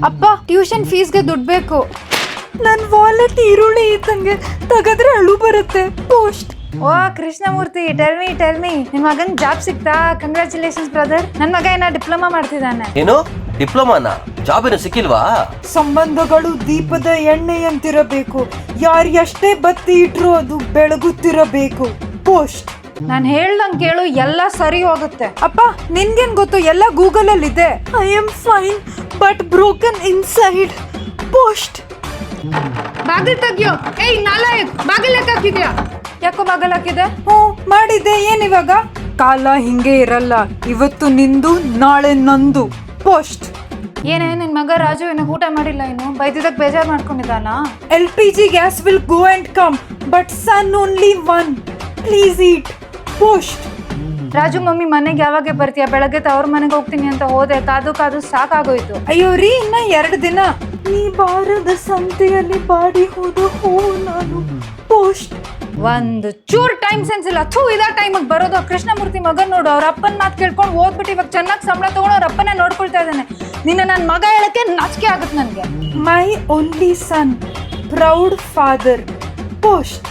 ಅಪ್ಪ ಟ್ಯೂಷನ್ ಫೀಸ್ಗೆ ದುಡ್ಡು ಬೇಕು. ನನ್ ವಾಲೆಟ್ ಈರುಳ್ಳಿ ಇದ್ದಂಗೆ ತೆಗೆದ್ರೆ ಅಳು ಬರುತ್ತೆ. ಪೋಸ್ಟ್. ಓ ಕೃಷ್ಣಮೂರ್ತಿ, ಟೆಲ್ ಮಿ ನಿಮ್ ಮಗನ್ ಜಾಬ್ ಸಿಕ್ತಾ? Congratulations brother. ನನ್ ಮಗ ಏನೋ ಡಿಪ್ಲೊಮಾ ಮಾಡ್ತಿದ್ದಾನೆ. ಏನು ಡಿಪ್ಲೊಮಾನ? ಜಾಬ್ ಏನು ಸಿಕ್ಕಿಲ್ವಾ? ಸಂಬಂಧಗಳು ದೀಪದ ಎಣ್ಣೆಯಂತಿರಬೇಕು. ಯಾರು ಎಷ್ಟೇ ಬತ್ತಿ ಇಟ್ರು ಅದು ಬೆಳಗುತ್ತಿರಬೇಕು. ಪೋಸ್ಟ್. ನಾನ್ ಹೇಳ್ದಂಗ್ ಕೇಳು, ಎಲ್ಲ ಸರಿ ಹೋಗುತ್ತೆ. ಅಪ್ಪ ನಿನ್ಗೇನ್ ಗೊತ್ತು, ಎಲ್ಲ ಗೂಗಲ್ ಅಲ್ಲಿ ಇದೆ. I am fine but broken inside. Post. ಬಾಗಿಲ್ ತೆಗಿಯೋ. ಏಯ್ ನಾಲಾಯಕ್, ಬಾಗಿಲ್ ಹಾಕಿದ್ಯಾ? ಯಾಕೋ ಬಾಗಿಲ್ ಹಾಕಿದೆ? ಮಾಡಿದ್ದೆ. ಏನಿವಾಗ? ಕಾಲ ಹಿಂಗೆ ಇರಲ್ಲ. ಇವತ್ತು ನಿಂದು, ನಾಳೆ ನಂದು. ಪೋಸ್ಟ್. ಏನೇ ನಿನ್ ಮಗ ರಾಜು ಏನೋ ಊಟ ಮಾಡಿಲ್ಲ, ಇನ್ನು ಬೈದಿದ್ದಕ್ ಬೇಜಾರ್ ಮಾಡ್ಕೊಂಡಿದ್ದಾನ? LPG gas will go and come, but sun only one. Please eat. Post. Raju mummy ಮನೆಗೆ ಯಾವಾಗ ಬರ್ತೀಯ? ಬೆಳಗ್ಗೆ ತವ್ರ ಮನೆಗೆ ಹೋಗ್ತೀನಿ ಅಂತ ಹೋದೆ, ಕಾದು ಕಾದು ಸಾಕಾಗೋಯ್ತು. ಅಯ್ಯೋ ರೀ, ಇನ್ನ 2 ದಿನ. ನೀ ಬಾರದ ಸಂತೆಯಲ್ಲಿ ಬಾಡಿ ಹೋದ ಹೂ ನಾನು. ಪೋಸ್ಟ್. ಒಂದು ಚೂರ್ ಟೈಮ್ ಸೆನ್ಸ್ ಇಲ್ಲ. ಥೂ, ಇದ ಟೈಮಿಗೆ ಬರೋದು. ಕೃಷ್ಣಮೂರ್ತಿ ಮಗನ್ ನೋಡು, ಅವ್ರ ಅಪ್ಪನ್ ಮಾತು ಕೇಳ್ಕೊಂಡು ಓದ್ಬಿಟ್ಟು ಇವಾಗ ಚೆನ್ನಾಗಿ ಸಂಬಳ ತಗೊಂಡು ಅವ್ರ ಅಪ್ಪನೇ ನೋಡ್ಕೊಳ್ತಾ ಇದ್ದಾನೆ. ನಿನ್ನ ನನ್ನ ಮಗ ಹೇಳಕ್ಕೆ ನಾಚಿಕೆ ಆಗುತ್ತೆ ನನ್ಗೆ. My only son, proud father. Post.